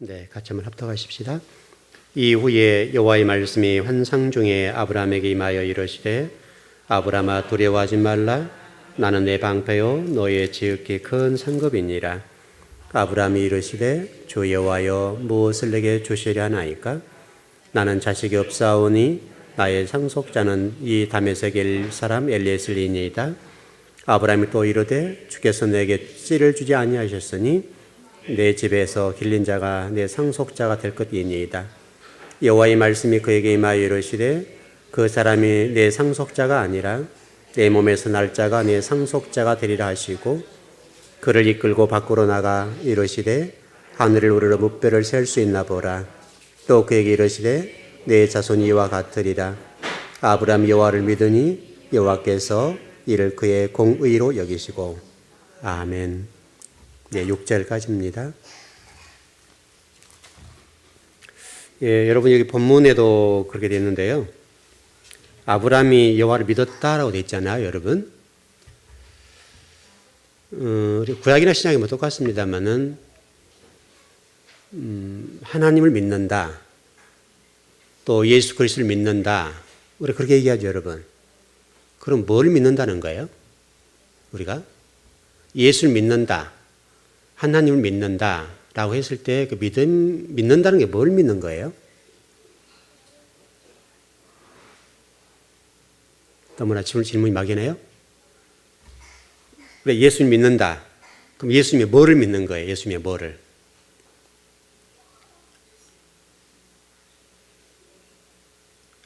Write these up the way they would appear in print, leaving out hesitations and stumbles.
네, 같이 한번 합독하십시다. 이후에 여호와의 말씀이 환상 중에 아브라함에게 임하여 이르시되 아브라함아 두려워하지 말라. 나는 내 방패요 너의 지극히 큰 상급이니라. 아브라함이 이르시되 주 여호와여 무엇을 내게 주시려 하나이까? 나는 자식이 없사오니 나의 상속자는 이 다메섹의 사람 엘리에셀이니이다. 아브라함이 또 이르되 주께서 내게 씨를 주지 아니하셨으니 내 집에서 길린 자가 내 상속자가 될 것이니이다. 여호와의 말씀이 그에게 임하여 이르시되 그 사람이 내 상속자가 아니라 내 몸에서 날 자가 내 상속자가 되리라 하시고 그를 이끌고 밖으로 나가 이르시되 하늘을 우러러 뭇별을 셀 수 있나 보라. 또 그에게 이르시되 내 자손이 이와 같으리라. 아브라함 여호와를 믿으니 여호와께서 이를 그의 공의로 여기시고. 아멘. 네, 6절까지입니다. 예, 여러분 여기 본문에도 그렇게 되어 있는데요. 아브라함이 여호와를 믿었다라고 되어 있잖아요, 여러분. 구약이나 신약이 뭐 똑같습니다만은 하나님을 믿는다, 또 예수 그리스도를 믿는다, 우리 그렇게 얘기하죠, 여러분. 그럼 뭘 믿는다는 거예요? 우리가 예수를 믿는다, 하나님을 믿는다라고 했을 때 그 믿는다는 게 뭘 믿는 거예요? 너무나 질문이 막연해요? 그래, 예수님 믿는다. 그럼 예수님이 뭐를 믿는 거예요? 예수님이 뭐를?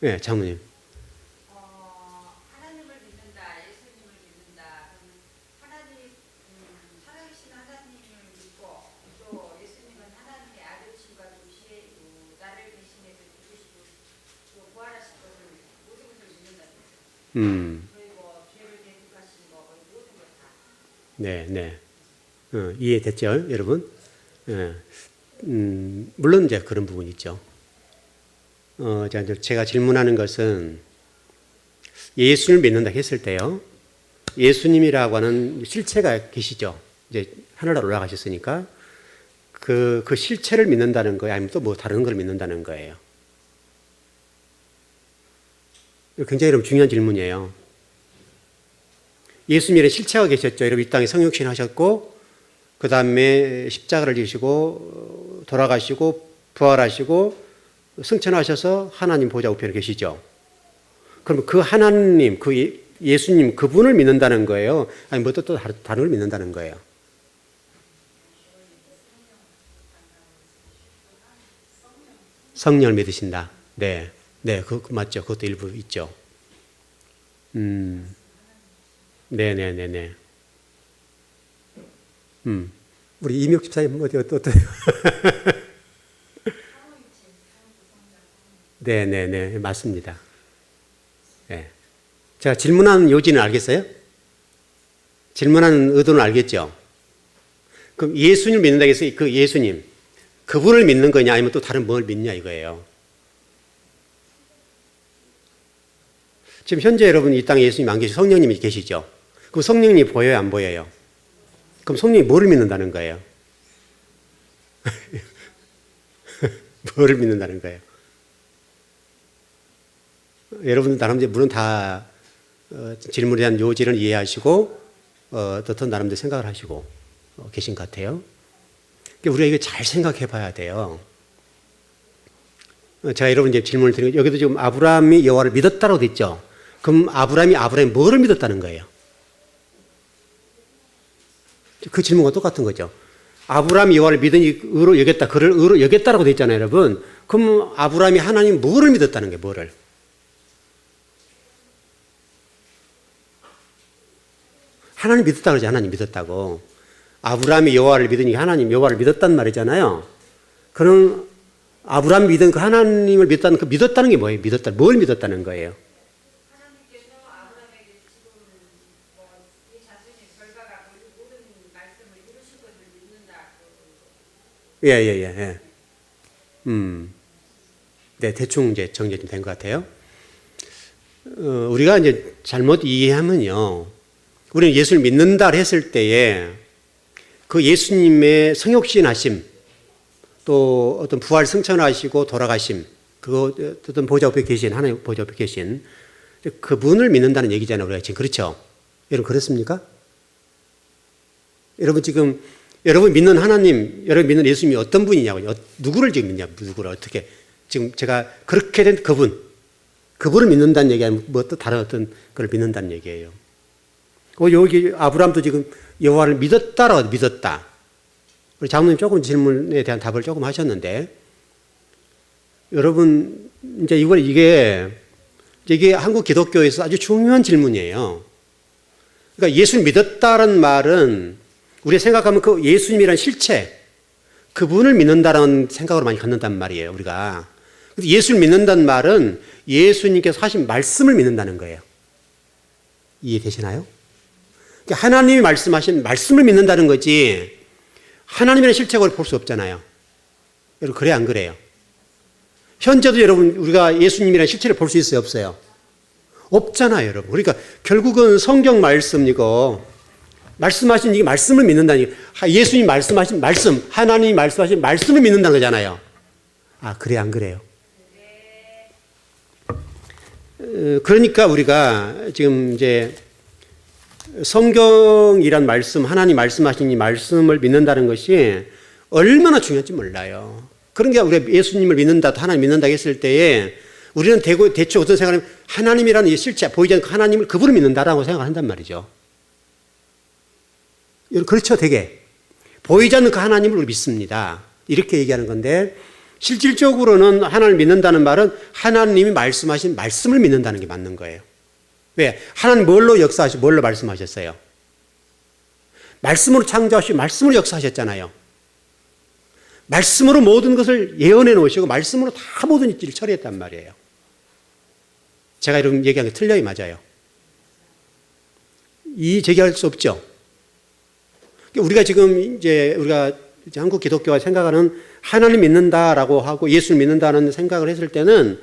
네, 장모님. 하나님을 믿는다, 예수님을 믿는다. 그럼 하나님, 살아계신 하나님을 믿고 또 예수님은 하나님의 아들이시과 동시에 나를 대신해서 죽으시고 또 부활하신 것을 모든 것을 믿는다. 그리고 죄를 대속하신 거 모든 것 다. 네, 네. 이해됐죠, 여러분? 물론 이제 그런 부분이 있죠. 제가 질문하는 것은 예수님을 믿는다 했을 때요. 예수님이라고 하는 실체가 계시죠. 이제 하늘나라 올라가셨으니까 그 실체를 믿는다는 거예요? 아니면 또 뭐 다른 걸 믿는다는 거예요? 굉장히 여러분 중요한 질문이에요. 예수님의 실체가 계셨죠. 여러분 이 땅에 성육신 하셨고 그 다음에 십자가를 지시고 돌아가시고 부활하시고 승천하셔서 하나님 보좌 우편에 계시죠. 그럼 그 하나님, 그 예수님 그분을 믿는다는 거예요? 아니면 또 다른 걸 믿는다는 거예요? 성령을 믿으신다. 네, 네, 그 맞죠. 그것도 일부 있죠. 네, 네, 네, 네. 우리 이미옥 집사님 어때요? 네, 네, 네, 맞습니다. 네. 제가 질문하는 요지는 알겠어요? 질문하는 의도는 알겠죠? 그럼 예수님을 믿는다고 해서 그 예수님, 그분을 믿는 거냐 아니면 또 다른 뭘 믿냐 이거예요. 지금 현재 여러분 이 땅에 예수님 안 계시고 성령님이 계시죠? 그럼 성령님이 보여요, 안 보여요? 그럼 성령이 뭐를 믿는다는 거예요? 뭐를 믿는다는 거예요? 여러분 나름대로 물론 다 질문에 대한 요지를 이해하시고 어떤 나름대로 생각을 하시고 계신 것 같아요. 우리가 이거 잘 생각해 봐야 돼요. 제가 여러분 이제 질문을 드리고 여기도 지금 아브라함이 여호와를 믿었다라고 돼 있죠. 그럼 아브라함이 뭐를 믿었다는 거예요? 그 질문과 똑같은 거죠. 아브라함이 여호와를 믿으니 의로 여겼다, 그를 의로 여겼다라고 돼 있잖아요, 여러분. 그럼 아브라함이 하나님 뭐를 믿었다는 거예요, 뭐를? 하나님 믿었다 그러지, 하나님 믿었다고. 아브라함이 여호와를 믿으니 하나님 여호와를 믿었단 말이잖아요. 그럼 아브라함이 믿은 그 하나님을 믿었다는 그 믿었다는 게 뭐예요? 뭘 믿었다는 거예요? 하나님께서 아브라함에게 지금 이 자신의 결과가 모든 말씀을 이루실 것을 믿는다. 예. 네, 대충 이제 정리 좀 된 것 같아요. 우리가 이제 잘못 이해하면요. 우리는 예수를 믿는다 했을 때에 그 예수님의 성육신 하심, 또 어떤 부활 승천하시고 돌아가심, 그거 어떤 보좌 옆에 계신, 하나님 보좌 옆에 계신 그분을 믿는다는 얘기잖아요. 우리가 지금. 그렇죠? 여러분, 그렇습니까? 여러분, 지금 여러분 믿는 하나님, 여러분 믿는 예수님이 어떤 분이냐고요? 누구를 지금 믿냐? 누구를 어떻게? 지금 제가 그렇게 된 그분을 믿는다는 얘기 아니면 뭐 또 다른 어떤 걸 믿는다는 얘기예요. 여기 아브라함도 지금 여호와를 믿었다라고 믿었다. 우리 장로님 조금 질문에 대한 답을 조금 하셨는데, 여러분 이제 이게 한국 기독교에서 아주 중요한 질문이에요. 그러니까 예수를 믿었다는 말은 우리가 생각하면 그 예수님이란 실체, 그분을 믿는다는 생각으로 많이 갖는단 말이에요, 우리가. 예수를 믿는다는 말은 예수님께서 하신 말씀을 믿는다는 거예요. 이해되시나요? 그러니까 하나님이 말씀하신 말씀을 믿는다는 거지, 하나님이라는 실체를 볼 수 없잖아요. 여러분, 그래, 안 그래요? 현재도 여러분, 우리가 예수님이라는 실체를 볼 수 있어요, 없어요? 없잖아요, 여러분. 그러니까 결국은 성경 말씀이고, 말씀하신 이 말씀을 믿는다니, 예수님 말씀하신 말씀, 하나님이 말씀하신 말씀을 믿는다는 거잖아요. 아, 그래, 안 그래요? 그러니까 우리가 지금 이제 성경이란 말씀, 하나님 말씀하신 이 말씀을 믿는다는 것이 얼마나 중요한지 몰라요. 그러니까 우리가 예수님을 믿는다, 하나님 믿는다 했을 때에 우리는 대충 어떤 생각을 하면 하나님이라는 이 실체, 보이지 않는 하나님을 그분을 믿는다라고 생각한단 말이죠. 그렇죠, 되게. 보이지 않는 그 하나님을 우리 믿습니다. 이렇게 얘기하는 건데, 실질적으로는 하나님을 믿는다는 말은 하나님이 말씀하신 말씀을 믿는다는 게 맞는 거예요. 왜? 하나님 뭘로 역사하시고 뭘로 말씀하셨어요? 말씀으로 창조하시고 말씀으로 역사하셨잖아요. 말씀으로 모든 것을 예언해 놓으시고 말씀으로 다 모든 일을 처리했단 말이에요. 제가 이런 얘기한 게 틀려요, 맞아요? 제기할 수 없죠. 우리가 지금 우리가 한국 기독교가 생각하는 하나님 믿는다라고 하고 예수를 믿는다는 생각을 했을 때는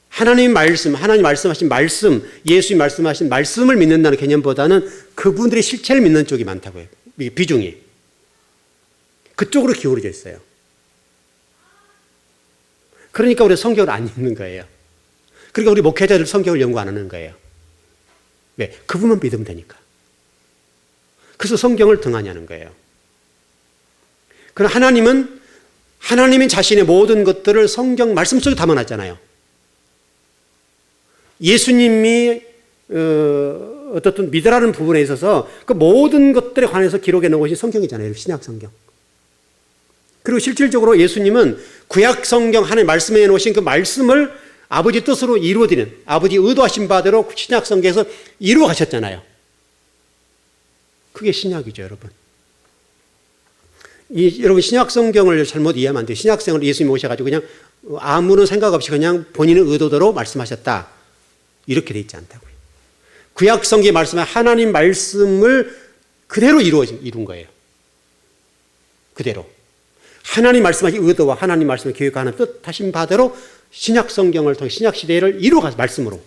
하나님 말씀하신 말씀, 예수님 말씀하신 말씀을 믿는다는 개념보다는 그분들의 실체를 믿는 쪽이 많다고요. 비중이. 그쪽으로 기울어져 있어요. 그러니까 우리가 성경을 안 읽는 거예요. 그러니까 우리 목회자들 성경을 연구 안 하는 거예요. 왜? 그분만 믿으면 되니까. 그래서 성경을 등한히 거예요. 그러나 하나님이 자신의 모든 것들을 성경 말씀 속에 담아놨잖아요. 예수님이 어떻든 믿으라는 부분에 있어서 그 모든 것들에 관해서 기록해 놓은 것이 성경이잖아요. 신약 성경. 그리고 실질적으로 예수님은 구약 성경 하나님 말씀해 놓으신 그 말씀을 아버지 뜻으로 이루어드리는, 아버지 의도하신 바대로 신약 성경에서 이루어 가셨잖아요. 그게 신약이죠, 여러분. 여러분, 신약 성경을 잘못 이해하면 안 돼요. 신약 성경을 예수님이 오셔가지고 그냥 아무런 생각 없이 그냥 본인의 의도대로 말씀하셨다, 이렇게 돼 있지 않다고요. 구약 성경에 말씀한 하나님 말씀을 그대로 이룬 거예요. 그대로. 하나님 말씀하신 의도와 하나님 말씀을 계획하는 뜻하신 바대로 신약 성경을 통해 신약 시대를 이루어가서 말씀을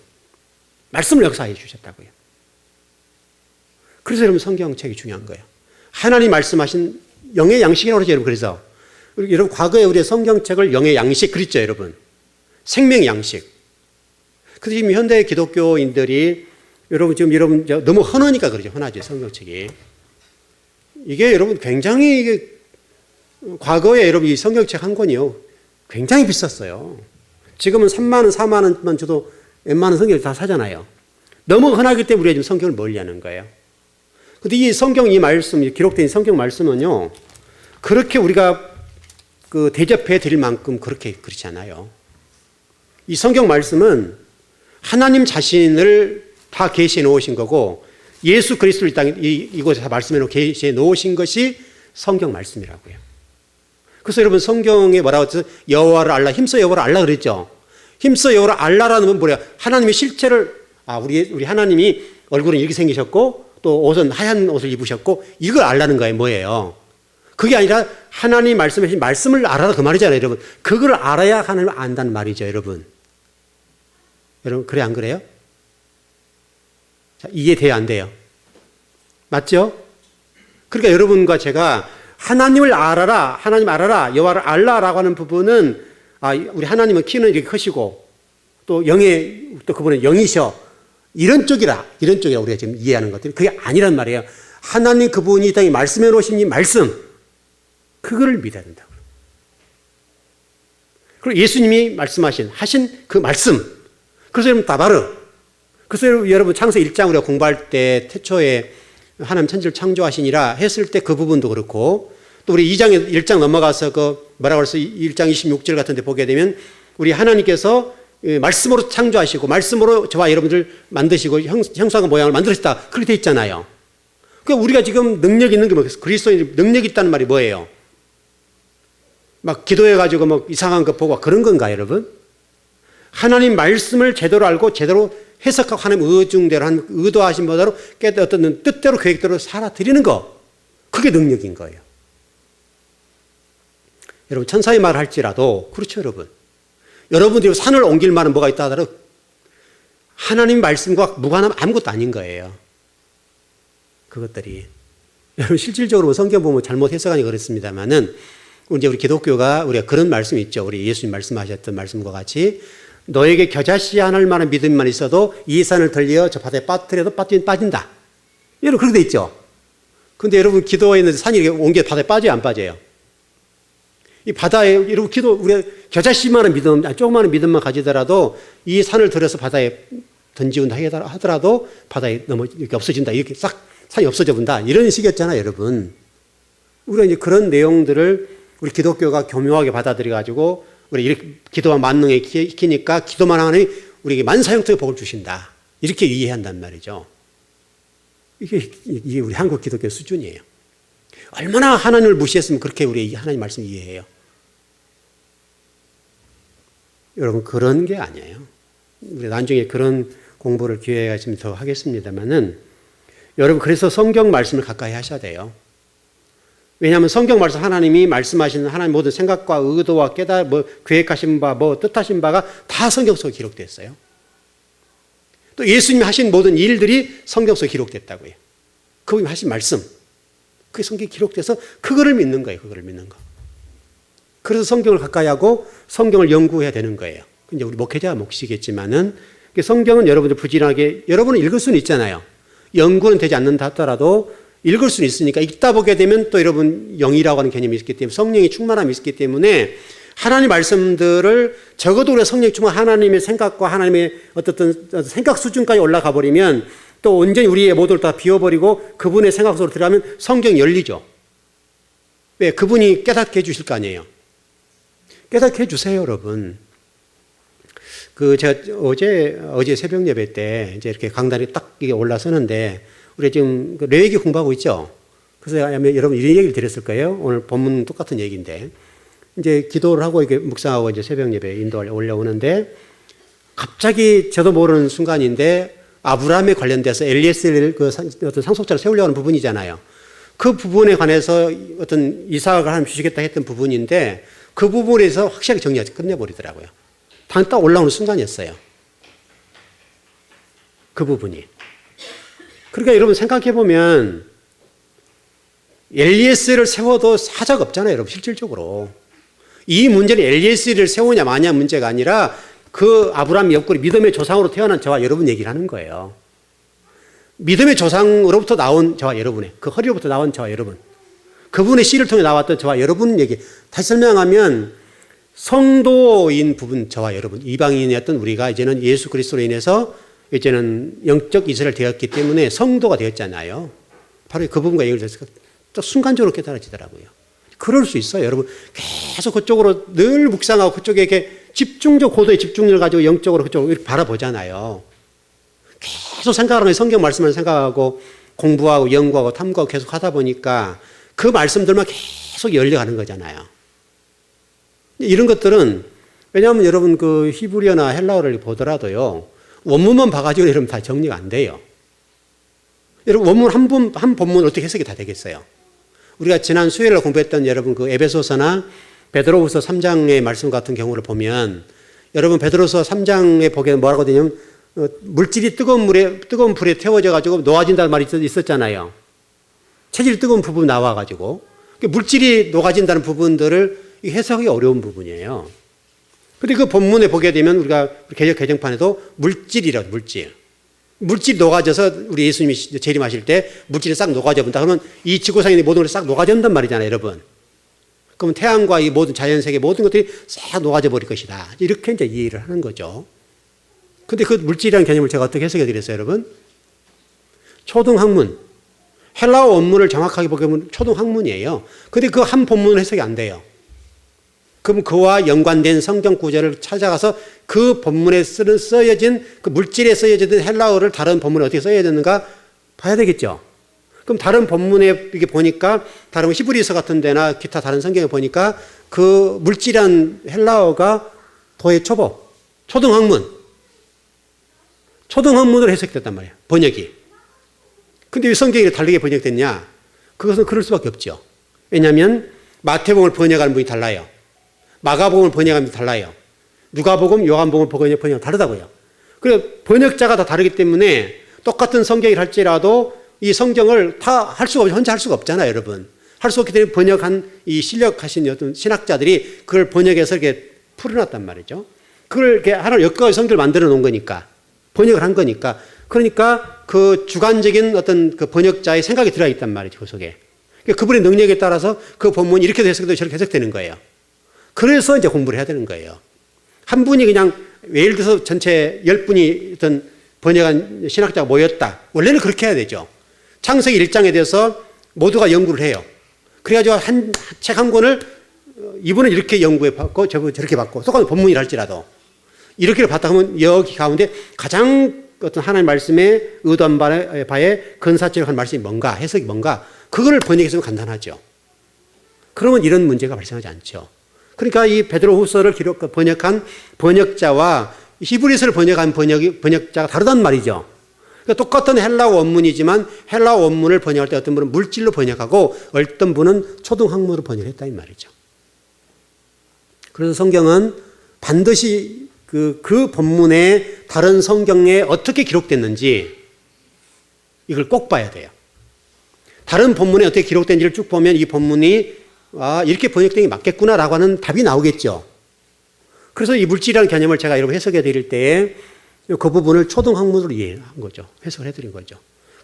역사해 주셨다고요. 그래서 여러분 성경책이 중요한 거예요. 하나님 말씀하신 영의 양식이라고 그러죠, 여러분. 그래서 여러분 과거에 우리의 성경책을 영의 양식 그랬죠, 여러분. 생명 양식. 그래서 지금 현대 기독교인들이 여러분 너무 흔하니까 그러죠. 흔하죠, 성경책이. 이게 여러분 굉장히 과거에 여러분 이 성경책 한 권이요, 굉장히 비쌌어요. 지금은 3만 원, 4만 원만 줘도 웬만한 성경을 다 사잖아요. 너무 흔하기 때문에 우리가 지금 성경을 멀리하는 거예요. 근데 이 성경 이 말씀, 기록된 성경 말씀은요, 그렇게 우리가 대접해 드릴 만큼 그렇지 않아요. 이 성경 말씀은 하나님 자신을 다 계시해 놓으신 거고, 예수 그리스도를 이곳에 다 말씀해 놓고 계시해 놓으신 것이 성경 말씀이라고요. 그래서 여러분 성경에 뭐라고 했죠? 여호와를 알라, 힘써 여호와를 알라 그랬죠. 힘써 여호와를 알라라는 건 뭐래요? 하나님의 실체를, 우리 하나님이 얼굴은 이렇게 생기셨고 또 옷은 하얀 옷을 입으셨고, 이걸 알라는 거예요. 뭐예요? 그게 아니라 하나님 말씀하신 말씀을 알아라 그 말이잖아요, 여러분. 그걸 알아야 하나님을 안다는 말이죠, 여러분. 여러분 그래 안 그래요? 자, 이해돼요, 안 돼요? 맞죠? 그러니까 여러분과 제가 하나님을 알아라, 하나님 알아라, 여호와를 알라라고 하는 부분은 우리 하나님은 키는 이렇게 크시고 또 또 그분은 영이셔. 이런 쪽이라 우리가 지금 이해하는 것들이 그게 아니란 말이에요. 하나님 그분이 이 땅에 말씀해 놓으신 이 말씀, 그거를 믿어야 된다고. 그리고 예수님이 하신 그 말씀. 그래서 여러분 다바르. 그래서 여러분 창세 1장 우리가 공부할 때 태초에 하나님 천지를 창조하시니라 했을 때 그 부분도 그렇고 또 우리 1장 넘어가서 뭐라고 해서 1장 26절 같은 데 보게 되면 우리 하나님께서 말씀으로 창조하시고 말씀으로 저와 여러분들 만드시고 형상과 모양을 만들었다. 그렇게 돼 있잖아요. 그러니까 우리가 지금 능력 있는 게 뭐겠어요? 그리스도인 능력 있다는 말이 뭐예요? 막 기도해가지고 뭐 이상한 거 보고 그런 건가요, 여러분? 하나님 말씀을 제대로 알고 제대로 해석하고 하나님 의중대로 의도하신 바대로 어떤 뜻대로 계획대로 살아드리는 거, 그게 능력인 거예요. 여러분 천사의 말을 할지라도 그렇죠, 여러분. 여러분들이 산을 옮길 만한 뭐가 있다 하더라도 하나님 말씀과 무관하면 아무것도 아닌 거예요. 그것들이 여러분 실질적으로 성경 보면 잘못 해석하니 그렇습니다만은 이제 우리 기독교가 우리가 그런 말씀이 있죠. 우리 예수님 말씀하셨던 말씀과 같이 너에게 겨자씨 하나를 만한 믿음만 있어도 이 산을 들려 저 바다에 빠뜨려도 빠진다. 여러분 그렇게 돼 있죠. 근데 여러분 기도에 있는 산이 이렇게 옮겨 바다에 빠져요, 안 빠져요? 이 바다에 여러분 우리가 겨자씨만한 믿음, 조그마한 믿음만 가지더라도 이 산을 들여서 바다에 던지운다 하더라도 바다에 이렇게 없어진다. 이렇게 싹 산이 없어져 본다. 이런 식이었잖아요, 여러분. 우리가 이제 그런 내용들을 우리 기독교가 교묘하게 받아들여가지고 우리 이렇게 기도와 만능에 익히니까 기도만 하니 우리에게 만사형통의 복을 주신다. 이렇게 이해한단 말이죠. 이게 우리 한국 기독교 수준이에요. 얼마나 하나님을 무시했으면 그렇게 우리 하나님 말씀 이해해요. 여러분 그런 게 아니에요. 우리 나중에 그런 공부를 기회가 있으면 더 하겠습니다만은 여러분 그래서 성경 말씀을 가까이 하셔야 돼요. 왜냐하면 성경 말씀 하나님이 말씀하시는 하나님 모든 생각과 의도와 계획하신 바, 뜻하신 바가 다 성경 속에 기록됐어요. 또 예수님이 하신 모든 일들이 성경 속에 기록됐다고요. 그분이 하신 말씀, 그게 성경에 기록돼서 그거를 믿는 거예요. 그거를 믿는 거. 그래서 성경을 가까이 하고 성경을 연구해야 되는 거예요. 이제 우리 목회자가 몫이겠지만은 성경은 여러분들 부지런하게 여러분은 읽을 수는 있잖아요. 연구는 되지 않는다 하더라도 읽을 수는 있으니까 읽다 보게 되면 또 여러분 영이라고 하는 개념이 있기 때문에 성령이 충만함이 있기 때문에 하나님 말씀들을 적어도 우리가 성령이 충만 하나님의 생각과 하나님의 어떤 생각 수준까지 올라가 버리면 또 온전히 우리의 모두를 다 비워버리고 그분의 생각 속으로 들어가면 성경이 열리죠. 왜? 그분이 깨닫게 해주실 거 아니에요. 깨닫게 해주세요, 여러분. 제가 어제 새벽 예배 때 이제 이렇게 강단에 딱 이게 올라서는데 우리 지금 레위기 공부하고 있죠. 그래서 여러분 이런 얘기를 드렸을 거예요. 오늘 본문 똑같은 얘기인데 이제 기도를 하고 이렇게 묵상하고 이제 새벽 예배 인도를 올려오는데 갑자기 저도 모르는 순간인데 아브라함에 관련돼서 엘리에셀을 어떤 상속자를 세우려는 부분이잖아요. 그 부분에 관해서 어떤 이삭을 하나님 주시겠다 했던 부분인데 그 부분에서 확실하게 정리하지 끝내버리더라고요. 딱 올라오는 순간이었어요. 그 부분이. 그러니까 여러분 생각해보면 엘리에셀을 세워도 하자가 없잖아요, 여러분 실질적으로. 이 문제는 엘리에셀을 세우냐 마냐 문제가 아니라 그 아브라함 옆구리 믿음의 조상으로 태어난 저와 여러분 얘기를 하는 거예요. 믿음의 조상으로부터 나온 저와 여러분의 그 허리로부터 나온 저와 여러분, 그분의 씨를 통해 나왔던 저와 여러분 얘기. 다시 설명하면 성도인 부분 저와 여러분, 이방인이었던 우리가 이제는 예수 그리스도로 인해서 이제는 영적 이스라엘 되었기 때문에 성도가 되었잖아요. 바로 그 부분과 얘기를 해서 순간적으로 깨달아지더라고요. 그럴 수 있어요. 여러분 계속 그쪽으로 늘 묵상하고 그쪽에 이렇게 고도의 집중력을 가지고 영적으로 그쪽으로 이렇게 바라보잖아요. 계속 생각하는 성경 말씀을 생각하고 공부하고 연구하고 탐구하고 계속 하다 보니까 그 말씀들만 계속 열려가는 거잖아요. 이런 것들은 왜냐하면 여러분 그 히브리어나 헬라어를 보더라도요. 원문만 봐가지고 여러분 다 정리가 안 돼요. 여러분 원문 한 본문 어떻게 해석이 다 되겠어요? 우리가 지난 수요일에 공부했던 여러분 그 에베소서나 베드로후서 3장의 말씀 같은 경우를 보면 여러분 베드로서 3장에 보게 뭐라고 되냐면 물질이 뜨거운 불에 태워져 가지고 놓아진다는 말이 있었잖아요. 체질이 뜨거운 부분이 나와 가지고 물질이 녹아진다는 부분들을 해석하기 어려운 부분이에요. 근데 그 본문에 보게 되면 우리가 개역 개정판에도 물질이라고, 물질. 물질이 녹아져서 우리 예수님이 재림하실 때 물질이 싹 녹아져 본다. 그러면 이 지구상에 있는 모든 것이 싹 녹아진단 말이잖아요, 여러분. 그러면 태양과 이 모든 자연세계 모든 것들이 싹 녹아져 버릴 것이다. 이렇게 이제 이해를 하는 거죠. 근데 그 물질이라는 개념을 제가 어떻게 해석해 드렸어요, 여러분? 초등학문. 헬라어 원문을 정확하게 보게 보면 초등학문이에요. 근데 그 한 본문은 해석이 안 돼요. 그럼 그와 연관된 성경 구절을 찾아가서 그 본문에 쓰여진 그 물질에 쓰여진 헬라어를 다른 본문에 어떻게 써야 되는가 봐야 되겠죠. 그럼 다른 본문에 이게 보니까 다른 히브리서 같은 데나 기타 다른 성경에 보니까 그 물질이란 헬라어가 도의 초보, 초등학문으로 해석됐단 말이에요. 번역이. 근데 왜 성경이 다르게 번역됐냐? 그것은 그럴 수밖에 없죠. 왜냐하면 마태복음을 번역하는 분이 달라요. 마가복음을 번역하는 분이 달라요. 누가복음, 요한복음을 번역하면 다르다고요. 그래서 번역자가 다 다르기 때문에 똑같은 성경을 할지라도 이 성경을 다 할 수가 없죠. 혼자 할 수가 없잖아요, 여러분. 할 수 없기 때문에 번역한 이 실력하신 어떤 신학자들이 그걸 번역해서 이렇게 풀어놨단 말이죠. 그걸 이렇게 하나를 엮어서 성경을 만들어 놓은 거니까. 번역을 한 거니까. 그러니까 그 주관적인 어떤 그 번역자의 생각이 들어있단 말이죠, 그 속에. 그러니까 그분의 능력에 따라서 그 본문이 이렇게 해석되고 저렇게 해석되는 거예요. 그래서 이제 공부를 해야 되는 거예요. 한 분이 그냥 예를 들어서 전체 10분이 어떤 번역한 신학자가 모였다. 원래는 그렇게 해야 되죠. 창세기 1장에 대해서 모두가 연구를 해요. 그래가지고 책 한 권을 이분은 이렇게 연구해 봤고 저분은 저렇게 봤고 똑같은 본문이라 할지라도 이렇게 봤다 하면 여기 가운데 가장 어떤 하나님의 말씀에 의도한 바에 근사적인 말씀이 뭔가 해석이 뭔가 그거를 번역해서 간단하죠. 그러면 이런 문제가 발생하지 않죠. 그러니까 이 베드로후서를 번역한 번역자와 히브리서를 번역한 번역자가 다르단 말이죠. 그러니까 똑같은 헬라어 원문이지만 헬라어 원문을 번역할 때 어떤 분은 물질로 번역하고 어떤 분은 초등학문으로 번역했다 이 말이죠. 그래서 성경은 반드시 그 본문에 다른 성경에 어떻게 기록됐는지 이걸 꼭 봐야 돼요. 다른 본문에 어떻게 기록된지를 쭉 보면 이 본문이 이렇게 번역된 게 맞겠구나라고 하는 답이 나오겠죠. 그래서 이 물질이라는 개념을 제가 여러분 해석해 드릴 때 그 부분을 초등학문으로 이해한 거죠. 해석을 해드린 거죠.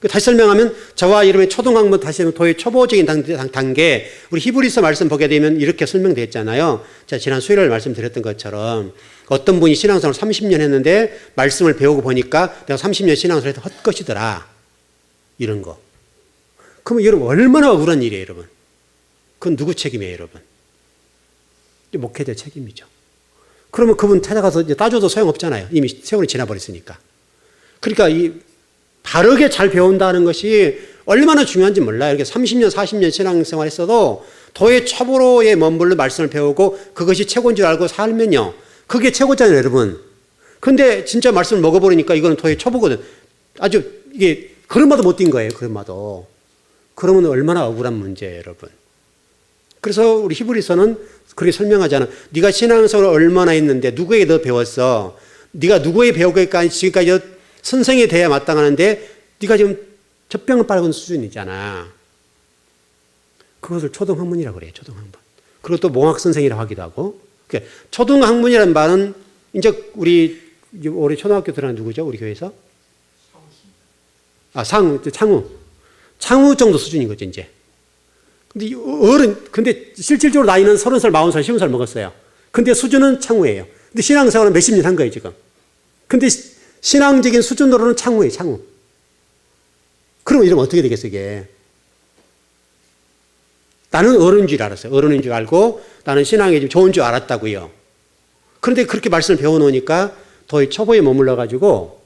다시 설명하면 저와 여러분의 초등학문 다시 하면 도의 초보적인 단계 우리 히브리서 말씀 보게 되면 이렇게 설명됐잖아요. 제가 지난 수요일에 말씀드렸던 것처럼 어떤 분이 신앙생활을 30년 했는데 말씀을 배우고 보니까 내가 30년 신앙생활을 해도 헛것이더라. 이런 거. 그러면 여러분 얼마나 억울한 일이에요, 여러분. 그건 누구 책임이에요, 여러분? 목회자 책임이죠. 그러면 그분 찾아가서 이제 따져도 소용없잖아요. 이미 세월이 지나버렸으니까. 그러니까 이 바르게 잘 배운다는 것이 얼마나 중요한지 몰라요. 이렇게 30년, 40년 신앙생활 했어도 도의 초보로의 머물러 말씀을 배우고 그것이 최고인 줄 알고 살면요. 그게 최고잖아요, 여러분. 근데 진짜 말씀을 먹어버리니까 이거는 도의 초보거든. 아주 이게 걸음마도 못 뛴 거예요, 걸음마도. 그러면 얼마나 억울한 문제예요, 여러분. 그래서 우리 히브리서는 그렇게 설명하잖아. 네가 신앙생활을 얼마나 했는데 누구에게 너 배웠어? 네가 누구에게 배우기까지 지금까지 선생에 대해 마땅하는데 네가 지금 젖병을 빨은 수준이잖아. 그것을 초등학문이라고 그래요. 초등학문. 그리고 또 몽학선생이라고 하기도 하고. 그러니까 초등학문이라는 말은 이제 우리 올해 초등학교 들어간 누구죠? 우리 교회에서? 창우 정도 수준인 거죠, 이제. 근데 실질적으로 나이는 30살, 40살, 50살 먹었어요. 근데 수준은 창우예요. 근데 신앙생활은 몇십 년 한 거예요, 지금. 근데 신앙적인 수준으로는 창우예요, 창우. 그러면 이러면 어떻게 되겠어요, 이게? 나는 어른인 줄 알았어요. 어른인 줄 알고 나는 신앙이 좀 좋은 줄 알았다고요. 그런데 그렇게 말씀을 배워놓으니까 도의 초보에 머물러가지고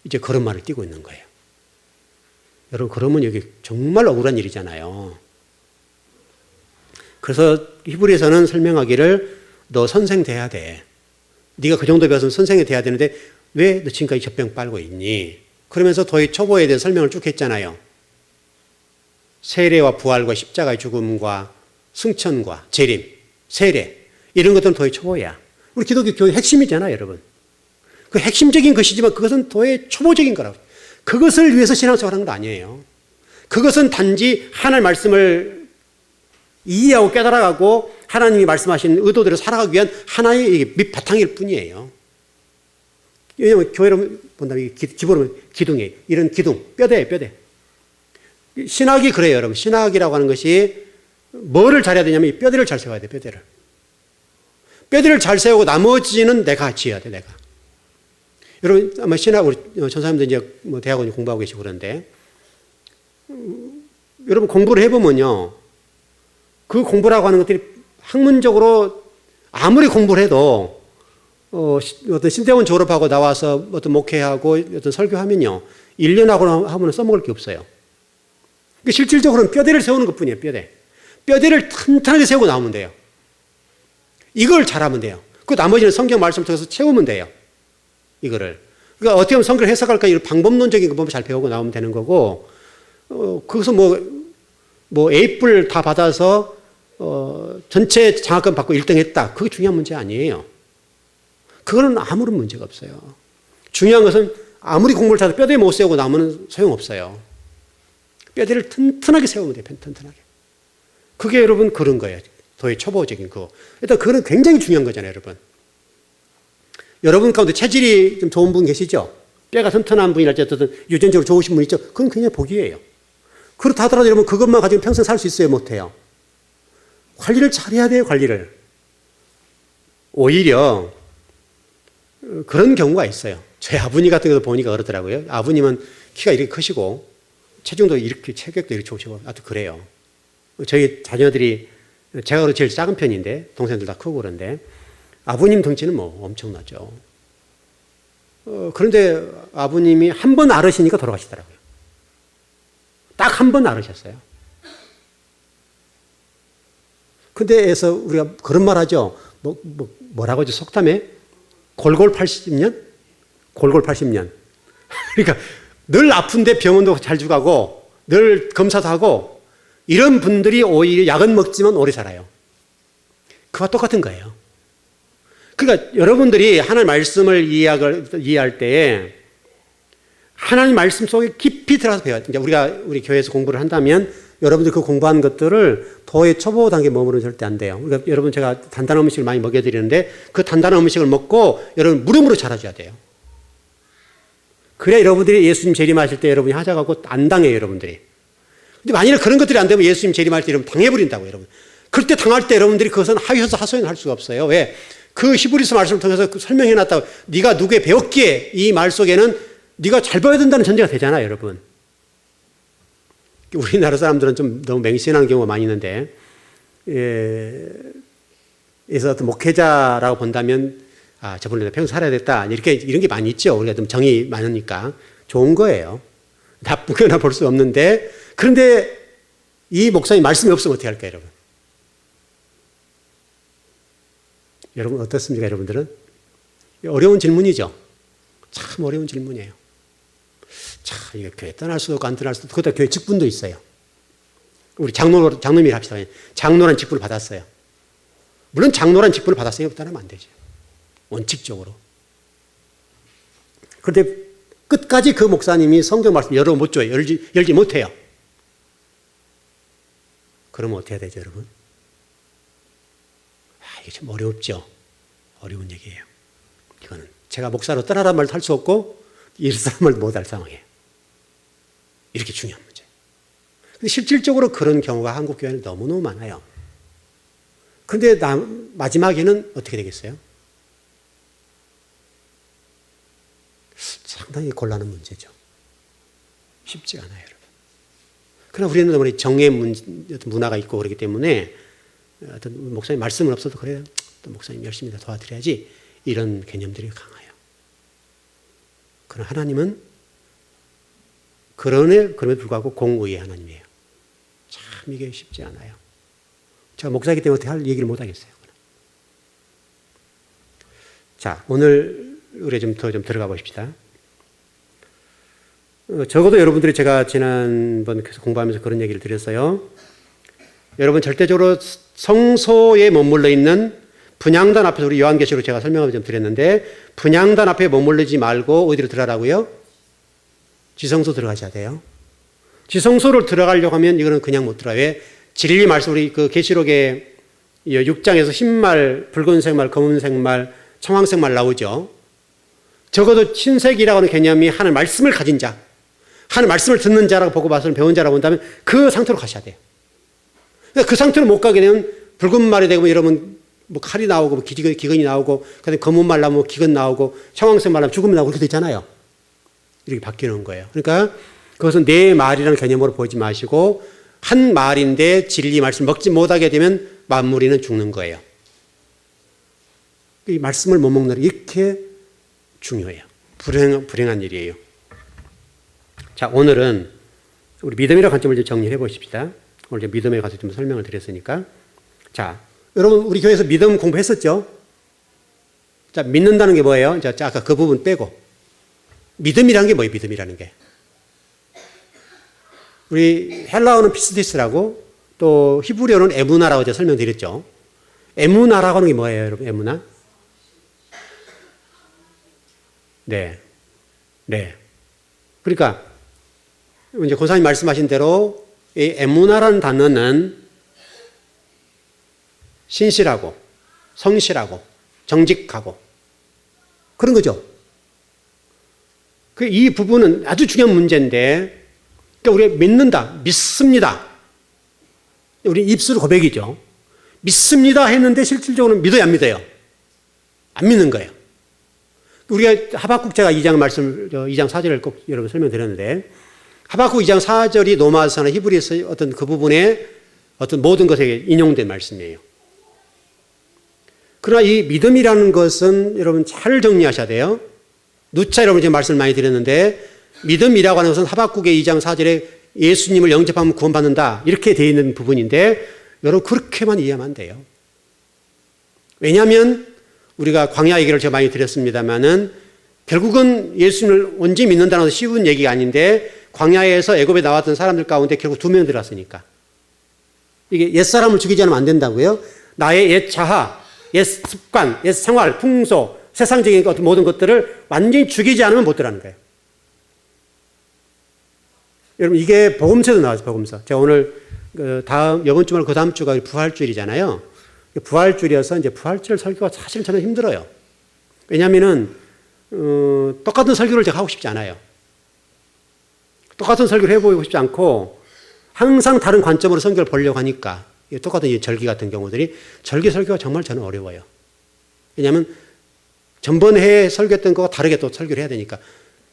이제 걸음마를 뛰고 있는 거예요. 여러분, 그러면 여기 정말 억울한 일이잖아요. 그래서 히브리서는 설명하기를 너 선생 돼야 돼. 네가 그 정도 배웠으면 선생이 돼야 되는데 왜 너 지금까지 젖병 빨고 있니? 그러면서 도의 초보에 대한 설명을 쭉 했잖아요. 세례와 부활과 십자가의 죽음과 승천과 재림, 세례 이런 것들은 도의 초보야. 우리 기독교 교회 핵심이잖아요, 여러분. 그 핵심적인 것이지만 그것은 도의 초보적인 거라고. 그것을 위해서 신앙생활 하는 거 아니에요. 그것은 단지 하나님의 말씀을 이해하고 깨달아가고 하나님이 말씀하신 의도대로 살아가기 위한 하나의 밑바탕일 뿐이에요. 왜냐하면 교회로 본다면 기본은 기둥이에요. 이런 기둥, 뼈대예요, 뼈대. 신학이 그래요, 여러분. 신학이라고 하는 것이 뭐를 잘해야 되냐면 이 뼈대를 잘 세워야 돼, 뼈대를. 뼈대를 잘 세우고 나머지는 내가 지어야 돼, 내가. 여러분, 아마 신학, 우리 전사님들 이제 뭐 대학원 공부하고 계시고 그런데, 여러분 공부를 해보면요. 그 공부라고 하는 것들이 학문적으로 아무리 공부를 해도 어떤 신대원 졸업하고 나와서 어떤 목회하고 어떤 설교하면요. 1년 하고는 써먹을 게 없어요. 실질적으로는 뼈대를 세우는 것 뿐이에요, 뼈대. 뼈대를 튼튼하게 세우고 나오면 돼요. 이걸 잘하면 돼요. 그 나머지는 성경 말씀을 통해서 채우면 돼요. 이거를. 그러니까 어떻게 하면 성경을 해석할까 이런 방법론적인 거 보면 잘 배우고 나오면 되는 거고, 거기서 뭐 A뿔 다 받아서 전체 장학금 받고 1등 했다. 그게 중요한 문제 아니에요. 그거는 아무런 문제가 없어요. 중요한 것은 아무리 공부를 잘해도 뼈대 못 세우고 나면 소용없어요. 뼈대를 튼튼하게 세우면 돼요. 튼튼하게. 그게 여러분 그런 거예요. 도의 초보적인 거. 일단 그건 굉장히 중요한 거잖아요, 여러분. 여러분 가운데 체질이 좀 좋은 분 계시죠? 뼈가 튼튼한 분이랄지 어쨌든 유전적으로 좋으신 분 있죠? 그건 굉장히 복이에요. 그렇다 하더라도 여러분 그것만 가지고 평생 살 수 있어요? 못해요? 관리를 잘해야 돼요, 관리를. 오히려 그런 경우가 있어요. 저희 아버님 같은 경우도 보니까 그러더라고요. 아버님은 키가 이렇게 크시고 체중도 이렇게 체격도 이렇게 좋으시고 아무튼 그래요. 저희 자녀들이 제가 제일 작은 편인데 동생들 다 크고 그런데 아버님 덩치는 뭐 엄청나죠. 그런데 아버님이 한 번 앓으시니까 돌아가시더라고요. 딱 한 번 앓으셨어요. 근데에서 우리가 그런 말 하죠. 뭐라고 하죠? 속담에 골골 80년? 골골 80년. 그러니까 늘 아픈데 병원도 잘 주가고 늘 검사도 하고 이런 분들이 오히려 약은 먹지만 오래 살아요. 그와 똑같은 거예요. 그러니까 여러분들이 하나님 말씀을 이해할 때 하나님 말씀 속에 깊이 들어가서 배워야 돼요. 우리 교회에서 공부를 한다면 여러분들 그 공부한 것들을 도의 초보 단계에 머무르면 절대 안 돼요. 그러니까 여러분 제가 단단한 음식을 많이 먹여드리는데 그 단단한 음식을 먹고 여러분 무릎으로 자라줘야 돼요. 그래야 여러분들이 예수님 재림하실 때 여러분이 하자가고 안 당해요, 여러분들이. 근데 만약에 그런 것들이 안 되면 예수님 재림할 때 여러분 당해버린다고, 여러분. 그럴 때 당할 때 여러분들이 그것은 하위에서 하소연할 수가 없어요. 왜? 그 히브리서 말씀을 통해서 설명해놨다고 네가 누구에 배웠기에 이 말 속에는 네가 잘 배워야 된다는 전제가 되잖아요, 여러분. 우리나라 사람들은 좀 너무 맹신하는 경우가 많이 있는데, 그래서 어떤 목회자라고 본다면, 저분은 평생 살아야 됐다. 이런 게 많이 있죠. 우리가 좀 정이 많으니까. 좋은 거예요. 나쁘거나 볼 수 없는데, 그런데 이 목사님 말씀이 없으면 어떻게 할까요, 여러분? 여러분, 어떻습니까, 여러분들은? 어려운 질문이죠. 참 어려운 질문이에요. 참, 이거 교회 떠날 수도 없고 안 떠날 수도 없고, 그것도 교회 직분도 있어요. 우리 장로님이 합시다. 장로란 직분을 받았어요. 물론 장로란 직분을 받았으니까 떠나면 안 되죠. 원칙적으로. 그런데 끝까지 그 목사님이 성경 말씀 열어 못 줘요. 열지 못해요. 그러면 어떻게 해야 되죠, 여러분? 이게 참 어렵죠. 어려운 얘기예요. 이거는 제가 목사로 떠나란 말도 할 수 없고 이 사람을 못할 상황이에요. 이렇게 중요한 문제. 근데 실질적으로 그런 경우가 한국 교회는 너무너무 많아요. 그런데 마지막에는 어떻게 되겠어요? 상당히 곤란한 문제죠. 쉽지가 않아요, 여러분. 그러나 우리는 우리 정의 문화가 있고 그렇기 때문에 어떤 목사님 말씀은 없어도 그래요. 또 목사님 열심히 도와드려야지. 이런 개념들이 강해요. 그러나 하나님은 그럼에도 불구하고 공의의 하나님이에요. 참 이게 쉽지 않아요. 제가 목사이기 때문에 어떻게 할 얘기를 못 하겠어요. 자, 오늘 우리 좀 들어가 보십시다. 적어도 여러분들이 제가 지난번 공부하면서 그런 얘기를 드렸어요. 여러분 절대적으로 성소에 머물러 있는 분향단 앞에서 우리 요한계시록 제가 설명을 좀 드렸는데 분향단 앞에 머물르지 말고 어디로 들어가라고요? 지성소 들어가셔야 돼요. 지성소를 들어가려고 하면 이거는 그냥 못 들어가요. 왜? 진리 말씀, 우리 그 계시록에 6장에서 흰말, 붉은색 말, 검은색 말, 청황색 말 나오죠. 적어도 흰색이라고 하는 개념이 하나님 말씀을 가진 자, 하나님 말씀을 듣는 자라고 보고 말씀을 배운 자라고 본다면 그 상태로 가셔야 돼요. 그러니까 그 상태로 못 가게 되면 붉은 말이 되고 여러분 뭐 칼이 나오고 뭐 기근이 나오고 그다음에 검은 말 나오면 기근 나오고 청황색 말 나오면 죽음이 나오고 그렇게 되잖아요. 이렇게 바뀌는 거예요. 그러니까 그것은 내 말이라는 개념으로 보지 마시고 한 말인데 진리 말씀 먹지 못하게 되면 만무리는 죽는 거예요. 이 말씀을 못 먹는 게 이렇게 중요해요. 불행한 일이에요. 자, 오늘은 우리 믿음이라는 관점을 좀 정리해 보십시다. 오늘 믿음에 가서 좀 설명을 드렸으니까. 자, 여러분 우리 교회에서 믿음 공부했었죠? 자, 믿는다는 게 뭐예요? 자, 아까 그 부분 빼고. 믿음이라는 게 뭐예요? 믿음이라는 게. 우리 헬라어는 피스티스라고 또 히브리어는 에무나라고 제가 설명드렸죠. 에무나라고 하는 게 뭐예요, 여러분? 에무나? 네. 네. 그러니까 이제 고사님 말씀하신 대로 이 에무나라는 단어는 신실하고 성실하고 정직하고 그런 거죠. 이 부분은 아주 중요한 문제인데, 그러니까 우리가 믿는다, 믿습니다. 우리 입술 고백이죠. 믿습니다 했는데 실질적으로는 믿어요, 안 믿어요? 안 믿는 거예요. 우리가 하박국 제가 2장 말씀, 2장 4절을 꼭 여러분 설명드렸는데, 하박국 2장 4절이 로마서나 히브리서 어떤 그 부분에 어떤 모든 것에 인용된 말씀이에요. 그러나 이 믿음이라는 것은 여러분 잘 정리하셔야 돼요. 누차 여러분 지금 말씀을 많이 드렸는데, 믿음이라고 하는 것은 하박국의 2장 4절에 예수님을 영접하면 구원받는다 이렇게 되어 있는 부분인데, 여러분 그렇게만 이해하면 안 돼요. 왜냐하면 우리가 광야 얘기를 제가 많이 드렸습니다만은 결국은 예수님을 온전히 믿는다는 것은 쉬운 얘기가 아닌데, 광야에서 애굽에 나왔던 사람들 가운데 결국 2명 들어갔으니까 이게 옛사람을 죽이지 않으면 안 된다고요. 나의 옛 자아, 옛 습관, 옛 생활, 풍소, 세상적인 어떤 모든 것들을 완전히 죽이지 않으면 못 들어가는 거예요. 여러분 이게 복음서에도 나와서 복음서. 제가 오늘 이번 주 말고 그 다음 주가 부활주일이잖아요. 부활주일이어서 이제 부활주일 설교가 사실 저는 힘들어요. 왜냐하면은 똑같은 설교를 제가 하고 싶지 않아요. 똑같은 설교를 해보고 싶지 않고 항상 다른 관점으로 설교를 보려고 하니까, 똑같은 이 절기 같은 경우들이 절기 설교가 정말 저는 어려워요. 왜냐하면 전번에 설교했던 거와 다르게 또 설교를 해야 되니까,